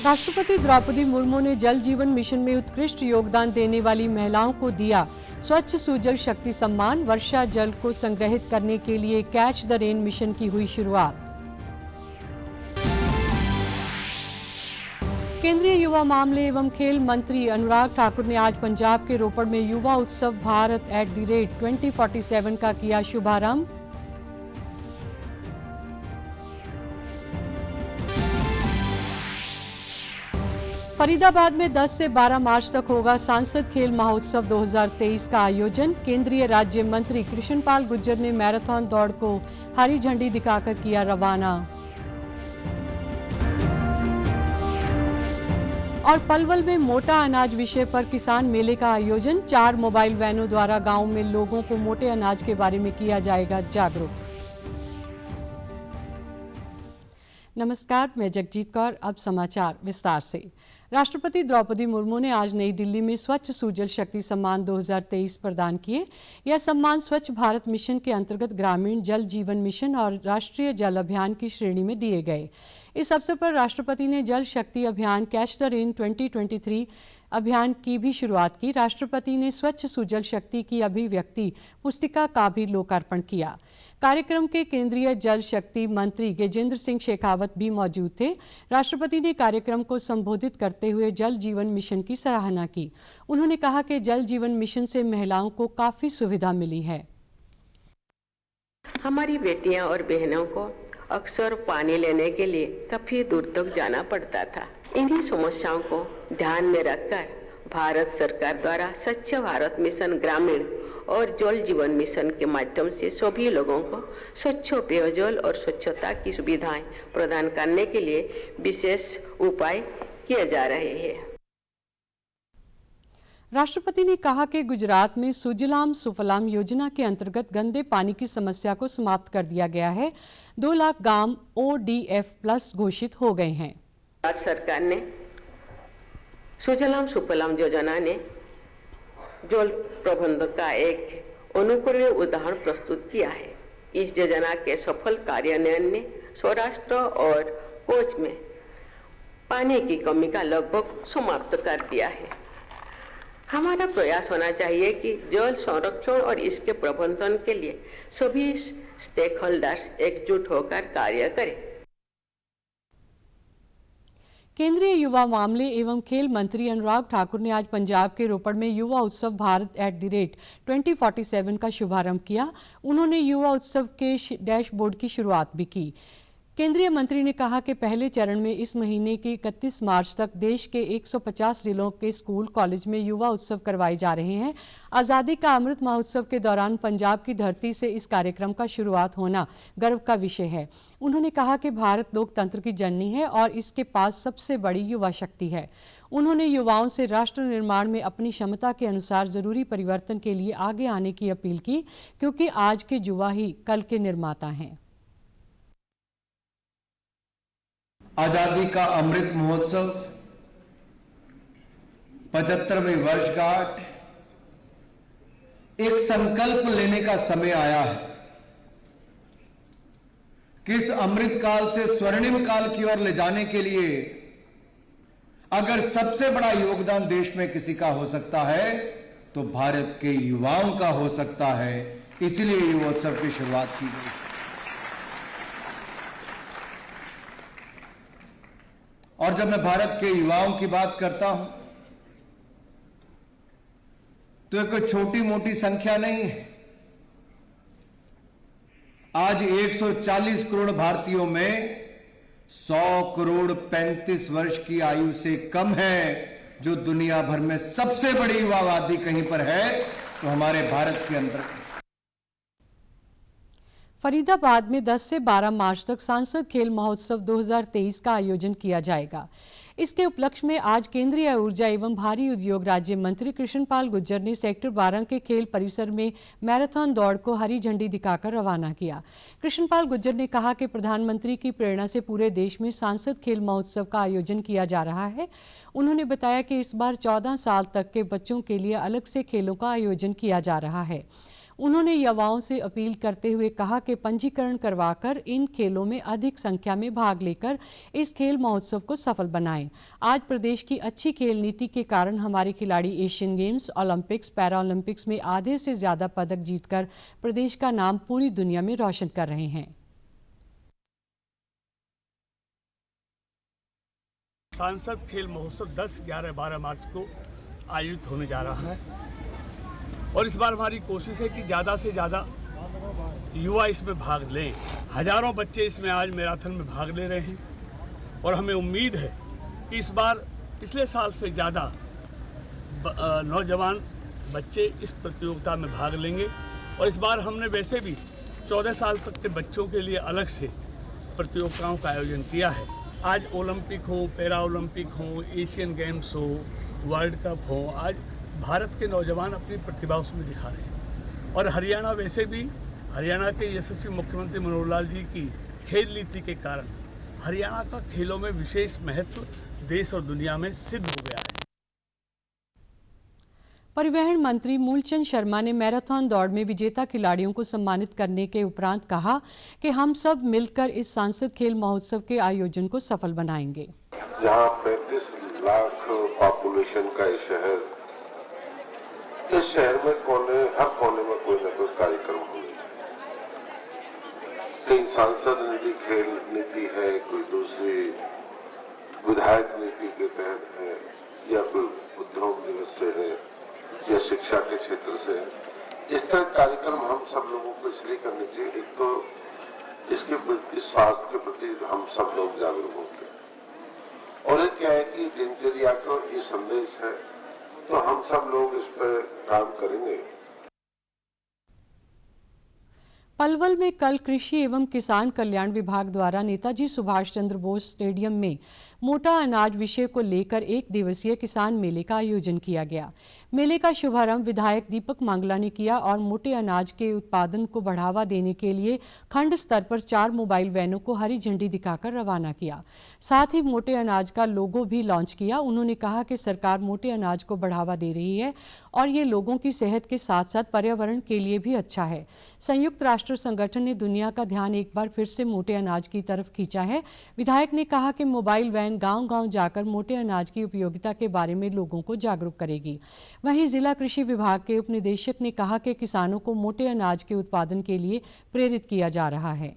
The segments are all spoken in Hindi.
राष्ट्रपति द्रौपदी मुर्मू ने जल जीवन मिशन में उत्कृष्ट योगदान देने वाली महिलाओं को दिया स्वच्छ सुजल शक्ति सम्मान। वर्षा जल को संग्रहित करने के लिए कैच द रेन मिशन की हुई शुरुआत। केंद्रीय युवा मामले एवं खेल मंत्री अनुराग ठाकुर ने आज पंजाब के रोपड़ में युवा उत्सव भारत @2047 का किया शुभारंभ। फरीदाबाद में 10 से 12 मार्च तक होगा सांसद खेल महोत्सव 2023 का आयोजन। केंद्रीय राज्य मंत्री कृष्णपाल गुर्जर ने मैराथन दौड़ को हरी झंडी दिखाकर किया रवाना। और पलवल में मोटा अनाज विषय पर किसान मेले का आयोजन। 4 मोबाइल वैनों द्वारा गांव में लोगों को मोटे अनाज के बारे में किया जाएगा जागरूक। नमस्कार, मैं जगजीत कौर। अब समाचार विस्तार से। राष्ट्रपति द्रौपदी मुर्मू ने आज नई दिल्ली में स्वच्छ सुजल शक्ति सम्मान 2023 प्रदान किए। यह सम्मान स्वच्छ भारत मिशन के अंतर्गत ग्रामीण जल जीवन मिशन और राष्ट्रीय जल अभियान की श्रेणी में दिए गए। इस अवसर पर राष्ट्रपति ने जल शक्ति अभियान कैच द रेन 2023 अभियान की भी शुरुआत की। राष्ट्रपति ने स्वच्छ सुजल शक्ति की अभिव्यक्ति पुस्तिका का भी लोकार्पण किया। कार्यक्रम के केंद्रीय जल शक्ति मंत्री गजेंद्र सिंह शेखावत भी मौजूद थे। राष्ट्रपति ने कार्यक्रम को संबोधित करते हुए जल जीवन मिशन की सराहना की। उन्होंने कहा कि जल जीवन मिशन से महिलाओं को काफी सुविधा मिली है। हमारी बेटियां और बहनों को अक्सर पानी लेने के लिए काफी दूर तक जाना पड़ता था। इन्हीं समस्याओं को ध्यान में रखकर भारत सरकार द्वारा स्वच्छ भारत मिशन ग्रामीण और जल जीवन मिशन के माध्यम से सभी लोगों को स्वच्छ पेयजल और स्वच्छता की सुविधाएं प्रदान करने के लिए विशेष उपाय किए जा रहे हैं। राष्ट्रपति ने कहा कि गुजरात में सुजलाम सुफलाम योजना के अंतर्गत गंदे पानी की समस्या को समाप्त कर दिया गया है। 2 लाख गांव ODF+ घोषित हो गए हैं। भारत सरकार ने सुजलाम सुफलाम योजना ने जल प्रबंधन का एक अनुकरणीय उदाहरण प्रस्तुत किया है। इस योजना के सफल कार्यान्वयन ने सौराष्ट्र और कच्छ में पानी की कमी का लगभग समाप्त कर दिया है। हमारा प्रयास होना चाहिए कि जल संरक्षण और इसके प्रबंधन के लिए सभी स्टेक होल्डर्स एकजुट होकर कार्य करें। केंद्रीय युवा मामले एवं खेल मंत्री अनुराग ठाकुर ने आज पंजाब के रोपड़ में युवा उत्सव भारत @2047 का शुभारंभ किया। उन्होंने युवा उत्सव के डैशबोर्ड की शुरुआत भी की। केंद्रीय मंत्री ने कहा कि पहले चरण में इस महीने की 31 मार्च तक देश के 150 जिलों के स्कूल कॉलेज में युवा उत्सव करवाए जा रहे हैं। आज़ादी का अमृत महोत्सव के दौरान पंजाब की धरती से इस कार्यक्रम का शुरुआत होना गर्व का विषय है। उन्होंने कहा कि भारत लोकतंत्र की जननी है और इसके पास सबसे बड़ी युवा शक्ति है। उन्होंने युवाओं से राष्ट्र निर्माण में अपनी क्षमता के अनुसार जरूरी परिवर्तन के लिए आगे आने की अपील की, क्योंकि आज के युवा ही कल के निर्माता हैं। आजादी का अमृत महोत्सव 75वीं वर्षगांठ, एक संकल्प लेने का समय आया है कि इस अमृत काल से स्वर्णिम काल की ओर ले जाने के लिए अगर सबसे बड़ा योगदान देश में किसी का हो सकता है तो भारत के युवाओं का हो सकता है। इसलिए युवा उत्सव की शुरुआत की गई। और जब मैं भारत के युवाओं की बात करता हूं तो ये कोई छोटी मोटी संख्या नहीं है। आज 140 करोड़ भारतीयों में 100 करोड़ 35 वर्ष की आयु से कम है, जो दुनिया भर में सबसे बड़ी युवा आबादी कहीं पर है तो हमारे भारत के अंदर। फरीदाबाद में 10 से 12 मार्च तक सांसद खेल महोत्सव 2023 का आयोजन किया जाएगा। इसके उपलक्ष्य में आज केंद्रीय ऊर्जा एवं भारी उद्योग राज्य मंत्री कृष्णपाल गुर्जर ने सेक्टर 12 के खेल परिसर में मैराथन दौड़ को हरी झंडी दिखाकर रवाना किया। कृष्णपाल गुर्जर ने कहा कि प्रधानमंत्री की प्रेरणा से पूरे देश में सांसद खेल महोत्सव का आयोजन किया जा रहा है। उन्होंने बताया कि इस बार 14 साल तक के बच्चों के लिए अलग से खेलों का आयोजन किया जा रहा है। उन्होंने युवाओं से अपील करते हुए कहा कि पंजीकरण करवाकर इन खेलों में अधिक संख्या में भाग लेकर इस खेल महोत्सव को सफल बनाएं। आज प्रदेश की अच्छी खेल नीति के कारण हमारे खिलाड़ी Asian games, Olympics, para Olympics में आधे से ज्यादा पदक जीतकर प्रदेश का नाम पूरी दुनिया में रोशन कर रहे हैं। सांसद खेल महोत्सव 10, 11, 12 मार्च को आयोजित होने जा रहा है और इस बार हमारी कोशिश है कि ज़्यादा से ज़्यादा युवा इसमें भाग लें। हजारों बच्चे इसमें आज मैराथन में भाग ले रहे हैं और हमें उम्मीद है कि इस बार पिछले साल से ज़्यादा नौजवान बच्चे इस प्रतियोगिता में भाग लेंगे। और इस बार हमने वैसे भी 14 साल तक के बच्चों के लिए अलग से प्रतियोगिताओं का आयोजन किया है। आज ओलंपिक हो, पैरा ओलंपिक हो, एशियन गेम्स हो, वर्ल्ड कप हो, आज भारत के नौजवान अपनी प्रतिभा उसमें दिखा रहे हैं। और हरियाणा वैसे भी, हरियाणा के यशस्वी मुख्यमंत्री मनोहर लाल जी की खेल नीति के कारण हरियाणा का खेलों में विशेष महत्व देश और दुनिया में सिद्ध हो गया है। परिवहन मंत्री मूलचंद शर्मा ने मैराथन दौड़ में विजेता खिलाड़ियों को सम्मानित करने के उपरांत कहा कि हम सब मिलकर इस सांसद खेल महोत्सव के आयोजन को सफल बनाएंगे। जहां 35 लाख पॉपुलेशन का शहर, इस शहर में हर कोने में कोई न कोई कार्यक्रम होंगे। कहीं सांसद नीति खेल नीति है, कोई दूसरी विधायक नीति के तहत है, या कोई उद्योग दिवस से है, या शिक्षा के क्षेत्र से। इस तरह कार्यक्रम हम सब लोगों को इसलिए करने चाहिए, एक तो इसके प्रति, स्वास्थ्य के प्रति हम सब लोग जागरूक होंगे, और एक क्या है कि दिनचर्या का ये संदेश है, तो हम सब लोग इस पर काम करेंगे। पलवल में कल कृषि एवं किसान कल्याण विभाग द्वारा नेताजी सुभाष चंद्र बोस स्टेडियम में मोटा अनाज विषय को लेकर एक दिवसीय किसान मेले का आयोजन किया गया। मेले का शुभारंभ विधायक दीपक मांगला ने किया और मोटे अनाज के उत्पादन को बढ़ावा देने के लिए खंड स्तर पर 4 मोबाइल वैनों को हरी झंडी दिखाकर रवाना किया। साथ ही मोटे अनाज का लोगो भी लॉन्च किया। उन्होंने कहा कि सरकार मोटे अनाज को बढ़ावा दे रही है और ये लोगों की सेहत के साथ साथ पर्यावरण के लिए भी अच्छा है। संयुक्त राष्ट्र संगठन ने दुनिया का ध्यान एक बार फिर से मोटे अनाज की तरफ खींचा है। विधायक ने कहा कि मोबाइल वैन गांव-गांव जाकर मोटे अनाज की उपयोगिता के बारे में लोगों को जागरूक करेगी। वहीं जिला कृषि विभाग के उप निदेशक ने कहा कि किसानों को मोटे अनाज के उत्पादन के लिए प्रेरित किया जा रहा है।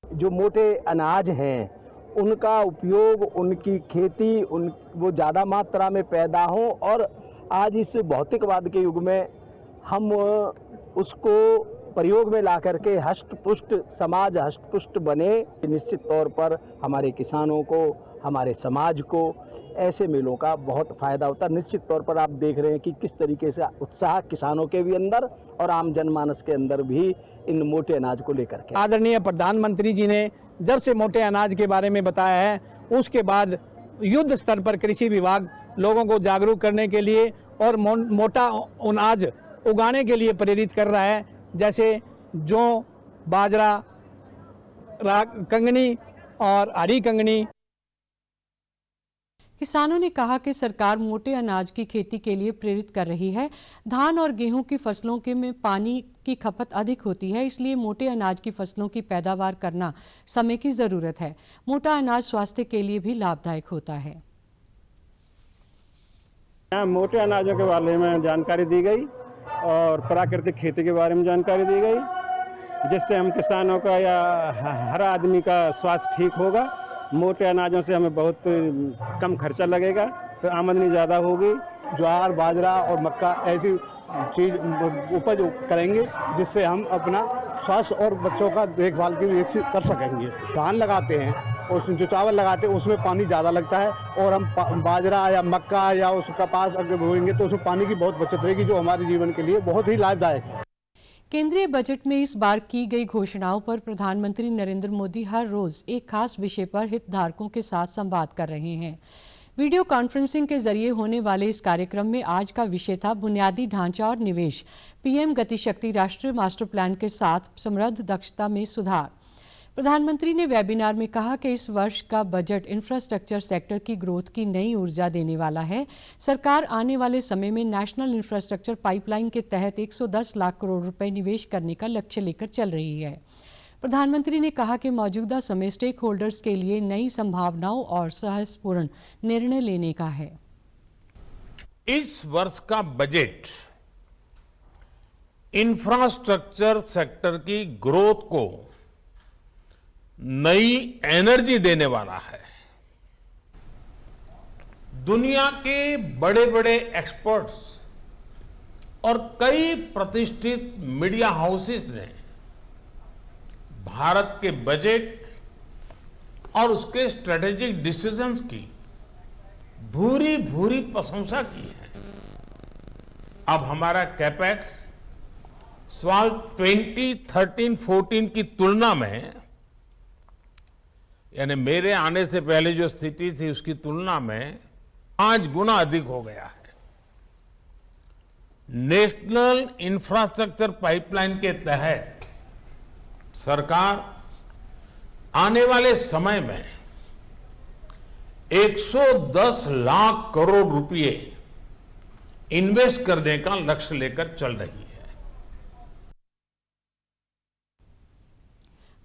जो मोटे अनाज हैं उनका उपयोग, उनकी खेती वो ज़्यादा मात्रा में पैदा हो, और आज इस भौतिकवाद के युग में हम उसको प्रयोग में ला करके हष्ट-पुष्ट समाज हष्ट-पुष्ट बने। निश्चित तौर पर हमारे किसानों को, हमारे समाज को ऐसे मेलों का बहुत फ़ायदा होता है। निश्चित तौर पर आप देख रहे हैं कि किस तरीके से उत्साह किसानों के भी अंदर और आम जनमानस के अंदर भी इन मोटे अनाज को लेकर के। आदरणीय प्रधानमंत्री जी ने जब से मोटे अनाज के बारे में बताया है, उसके बाद युद्ध स्तर पर कृषि विभाग लोगों को जागरूक करने के लिए और मोटा अनाज उगाने के लिए प्रेरित कर रहा है, जैसे जौ, बाजरा, कंगनी और हरी कंगनी। किसानों ने कहा कि सरकार मोटे अनाज की खेती के लिए प्रेरित कर रही है। धान और गेहूं की फसलों के में पानी की खपत अधिक होती है, इसलिए मोटे अनाज की फसलों की पैदावार करना समय की ज़रूरत है। मोटा अनाज स्वास्थ्य के लिए भी लाभदायक होता है। मोटे अनाजों के बारे में जानकारी दी गई और प्राकृतिक खेती के बारे में जानकारी दी गई, जिससे हम किसानों का या हर आदमी का स्वास्थ्य ठीक होगा। मोटे अनाजों से हमें बहुत कम खर्चा लगेगा, तो आमदनी ज़्यादा होगी। ज्वार, बाजरा और मक्का ऐसी चीज़ उपज करेंगे जिससे हम अपना स्वास्थ्य और बच्चों का देखभाल की भी कर सकेंगे। धान लगाते हैं और जो चावल लगाते हैं उसमें पानी ज़्यादा लगता है, और हम बाजरा या मक्का या उस कपास अगर बोएंगे तो उसमें पानी की बहुत बचत रहेगी, जो हमारे जीवन के लिए बहुत ही लाभदायक है। केंद्रीय बजट में इस बार की गई घोषणाओं पर प्रधानमंत्री नरेंद्र मोदी हर रोज एक खास विषय पर हितधारकों के साथ संवाद कर रहे हैं। वीडियो कॉन्फ्रेंसिंग के जरिए होने वाले इस कार्यक्रम में आज का विषय था बुनियादी ढांचा और निवेश, पीएम गतिशक्ति राष्ट्रीय मास्टर प्लान के साथ समृद्ध दक्षता में सुधार। प्रधानमंत्री ने वेबिनार में कहा कि इस वर्ष का बजट इंफ्रास्ट्रक्चर सेक्टर की ग्रोथ की नई ऊर्जा देने वाला है। सरकार आने वाले समय में नेशनल इंफ्रास्ट्रक्चर पाइपलाइन के तहत 110 लाख करोड़ रुपए निवेश करने का लक्ष्य लेकर चल रही है। प्रधानमंत्री ने कहा कि मौजूदा समय स्टेक होल्डर्स के लिए नई संभावनाओं और साहसपूर्ण निर्णय लेने का है। इस वर्ष का बजट इंफ्रास्ट्रक्चर सेक्टर की ग्रोथ को नई एनर्जी देने वाला है। दुनिया के बड़े बड़े एक्सपर्ट्स और कई प्रतिष्ठित मीडिया हाउसेस ने भारत के बजट और उसके स्ट्रेटेजिक डिसीजंस की भूरी भूरी प्रशंसा की है। अब हमारा कैपेक्स साल 2013-14 की तुलना में, यानी मेरे आने से पहले जो स्थिति थी उसकी तुलना में 5 गुना अधिक हो गया है। नेशनल इंफ्रास्ट्रक्चर पाइपलाइन के तहत सरकार आने वाले समय में 110 लाख करोड़ रुपए इन्वेस्ट करने का लक्ष्य लेकर चल रही है।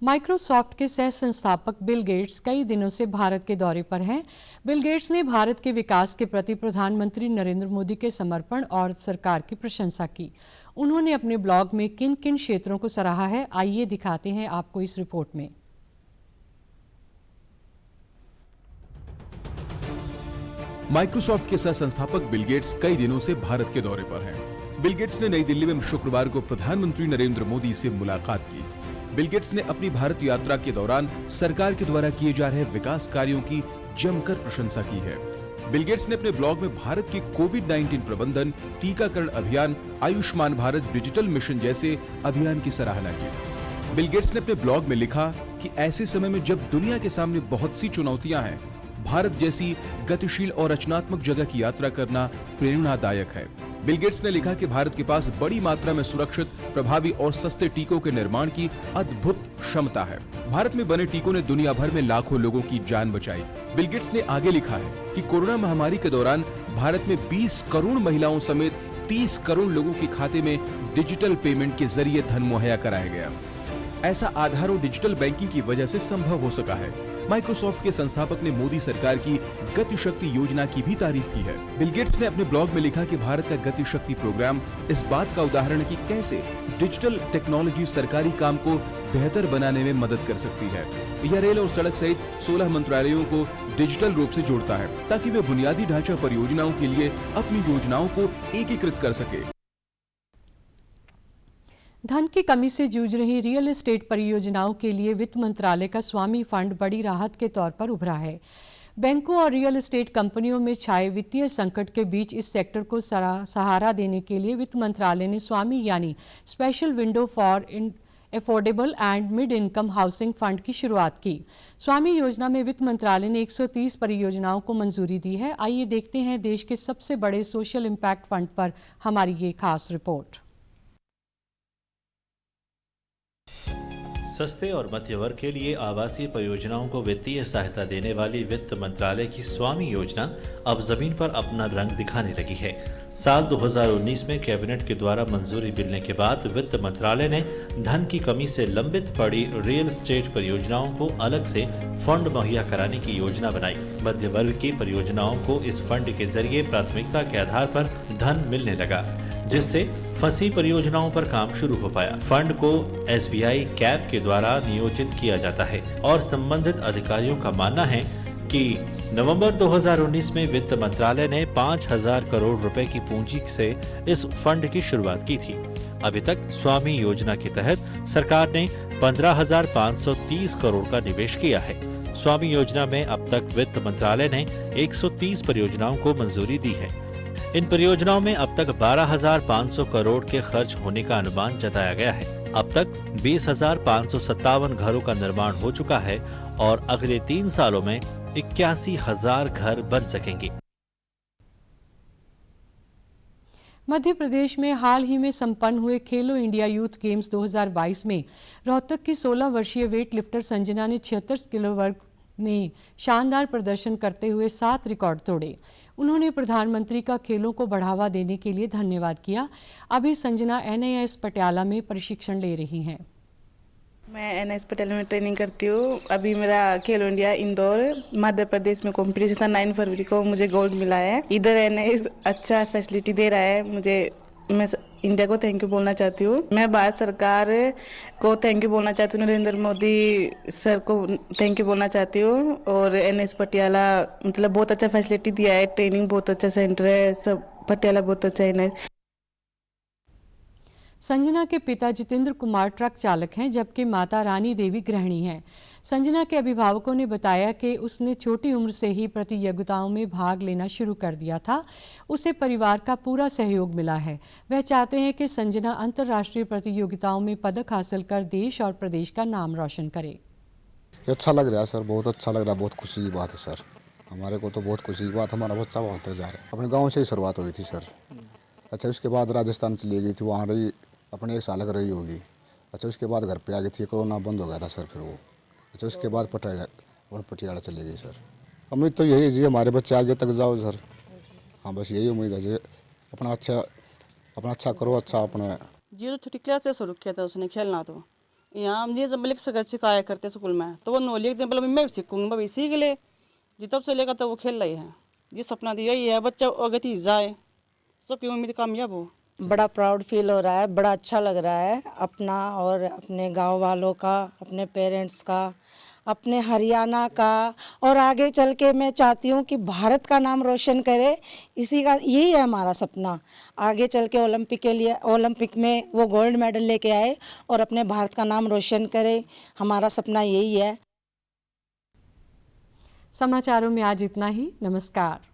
माइक्रोसॉफ्ट के सह संस्थापक बिल गेट्स कई दिनों से भारत के दौरे पर हैं। बिल गेट्स ने भारत के विकास के प्रति प्रधानमंत्री नरेंद्र मोदी के समर्पण और सरकार की प्रशंसा की। उन्होंने अपने ब्लॉग में किन किन क्षेत्रों को सराहा है, आइए दिखाते हैं आपको इस रिपोर्ट में। माइक्रोसॉफ्ट के सह संस्थापक बिल गेट्स कई दिनों से भारत के दौरे पर हैं। बिल गेट्स ने नई दिल्ली में शुक्रवार को प्रधानमंत्री नरेंद्र मोदी से मुलाकात की। बिल गेट्स ने अपनी भारत यात्रा के दौरान सरकार के द्वारा किए जा रहे विकास कार्यों की जमकर प्रशंसा की है। बिल गेट्स ने अपने ब्लॉग में भारत के कोविड-19 प्रबंधन, टीकाकरण अभियान, आयुष्मान भारत डिजिटल मिशन जैसे अभियान की सराहना की। बिल गेट्स ने अपने ब्लॉग में लिखा कि ऐसे समय में जब दुनिया के सामने बहुत सी चुनौतियां हैं, भारत जैसी गतिशील और रचनात्मक जगह की यात्रा करना प्रेरणादायक है। बिल गेट्स ने लिखा कि भारत के पास बड़ी मात्रा में सुरक्षित, प्रभावी और सस्ते टीकों के निर्माण की अद्भुत क्षमता है। भारत में बने टीकों ने दुनिया भर में लाखों लोगों की जान बचाई। बिल गेट्स ने आगे लिखा है कि कोरोना महामारी के दौरान भारत में 20 करोड़ महिलाओं समेत 30 करोड़ लोगों के खाते में डिजिटल पेमेंट के जरिए धन मुहैया कराया गया। ऐसा आधार और डिजिटल बैंकिंग की वजह से संभव हो सका है। माइक्रोसॉफ्ट के संस्थापक ने मोदी सरकार की गति शक्ति योजना की भी तारीफ की है। बिल गेट्स ने अपने ब्लॉग में लिखा कि भारत का गति शक्ति प्रोग्राम इस बात का उदाहरण है कि कैसे डिजिटल टेक्नोलॉजी सरकारी काम को बेहतर बनाने में मदद कर सकती है। यह रेल और सड़क सहित 16 मंत्रालयों को डिजिटल रूप से जोड़ता है ताकि वे बुनियादी ढांचा परियोजनाओं के लिए अपनी योजनाओं को एकीकृत कर सके। धन की कमी से जूझ रही रियल एस्टेट परियोजनाओं के लिए वित्त मंत्रालय का स्वामी फंड बड़ी राहत के तौर पर उभरा है। बैंकों और रियल एस्टेट कंपनियों में छाए वित्तीय संकट के बीच इस सेक्टर को सहारा देने के लिए वित्त मंत्रालय ने स्वामी यानी special window for affordable and mid income housing fund की शुरुआत की। स्वामी योजना में वित्त मंत्रालय ने 130 परियोजनाओं को मंजूरी दी है। आइए देखते हैं देश के सबसे बड़े सोशल इम्पैक्ट फंड पर हमारी ये खास रिपोर्ट। सस्ते और मध्य वर्ग के लिए आवासीय परियोजनाओं को वित्तीय सहायता देने वाली वित्त मंत्रालय की स्वामी योजना अब जमीन पर अपना रंग दिखाने लगी है। साल 2019 में कैबिनेट के द्वारा मंजूरी मिलने के बाद वित्त मंत्रालय ने धन की कमी से लंबित पड़ी रियल एस्टेट परियोजनाओं को अलग से फंड मुहैया कराने की योजना बनाई। मध्य वर्ग की परियोजनाओं को इस फंड के जरिए प्राथमिकता के आधार पर धन मिलने लगा, जिससे फंसी परियोजनाओं पर काम शुरू हो पाया। फंड को SBI कैप के द्वारा नियोजित किया जाता है और संबंधित अधिकारियों का मानना है कि नवंबर 2019 में वित्त मंत्रालय ने 5,000 करोड़ रुपए की पूंजी से इस फंड की शुरुआत की थी। अभी तक स्वामी योजना के तहत सरकार ने 15,530 करोड़ का निवेश किया है। स्वामी योजना में अब तक वित्त मंत्रालय ने 130 परियोजनाओं को मंजूरी दी है। इन परियोजनाओं में अब तक 12,500 करोड़ के खर्च होने का अनुमान जताया गया है। अब तक 20,557 घरों का निर्माण हो चुका है और अगले 3 सालों में 81,000 घर बन सकेंगे। मध्य प्रदेश में हाल ही में संपन्न हुए खेलो इंडिया यूथ गेम्स 2022 में रोहतक की 16 वर्षीय वेट लिफ्टर संजना ने 76 किलो वर्ग में शानदार प्रदर्शन करते हुए 7 रिकॉर्ड तोड़े। उन्होंने प्रधानमंत्री का खेलों को बढ़ावा देने के लिए धन्यवाद किया। अभी संजना NIS पटियाला में प्रशिक्षण ले रही हैं। मैं NIS पटियाला में ट्रेनिंग करती हूँ। अभी मेरा खेलो इंडिया इंदौर मध्य प्रदेश में कॉम्पिटिशन था। 9 फरवरी को मुझे गोल्ड मिला है। इधर NIS अच्छा फैसिलिटी दे रहा है मुझे। मैं इंडिया को थैंक यू बोलना चाहती हूँ। मैं भारत सरकार को थैंक यू बोलना चाहती हूँ। नरेंद्र मोदी सर को थैंक यू बोलना चाहती हूँ। और NIS पटियाला मतलब बहुत अच्छा फैसिलिटी दिया है। ट्रेनिंग बहुत अच्छा सेंटर है। सब पटियाला बहुत अच्छा है। NIS संजना के पिता जितेंद्र कुमार ट्रक चालक हैं, जबकि माता रानी देवी गृहिणी हैं। संजना के अभिभावकों ने बताया कि उसने छोटी उम्र से ही प्रतियोगिताओं में भाग लेना शुरू कर दिया था। उसे परिवार का पूरा सहयोग मिला है। वह चाहते हैं कि संजना अंतर्राष्ट्रीय प्रतियोगिताओं में पदक हासिल कर देश और प्रदेश का नाम रोशन करे। अच्छा लग रहा है सर, बहुत अच्छा लग रहा है। बहुत खुशी की बात है सर, हमारे को तो बहुत खुशी की बात। हमारा बच्चा बहुत जा रहा है। अपने गाँव से ही शुरुआत हुई थी सर। अच्छा, उसके बाद राजस्थान चली गई थी, वहाँ रही अपने 1 साल रही होगी। अच्छा, उसके बाद घर पे आ गई थी। कोरोना बंद हो गया था सर फिर वो। अच्छा, उसके बाद पटियाला चली गई सर। उम्मीद तो यही है जी, हमारे बच्चे आगे तक जाओ सर। हाँ, बस यही उम्मीद है जी। अपना अच्छा करो। अच्छा अपने जी तो छोटी क्लास से शुरू किया था उसने खेलना। तो यहाँ मुझे जब मलिक सगर सिखाया करते स्कूल में, तो वो 9 लिख दे बोला मैं सीखूंगा, भाई सीख ले जी। तब से लेकर तो वो खेल रही है। ये सपना तो यही है बच्चा अगति जाए, सबकी उम्मीद कामयाब हो। बड़ा प्राउड फील हो रहा है, बड़ा अच्छा लग रहा है अपना और अपने गांव वालों का, अपने पेरेंट्स का, अपने हरियाणा का। और आगे चल के मैं चाहती हूँ कि भारत का नाम रोशन करे। इसी का यही है हमारा सपना। आगे चल के ओलंपिक में वो गोल्ड मेडल लेके आए और अपने भारत का नाम रोशन करे। हमारा सपना यही है। समाचारों में आज इतना ही। नमस्कार।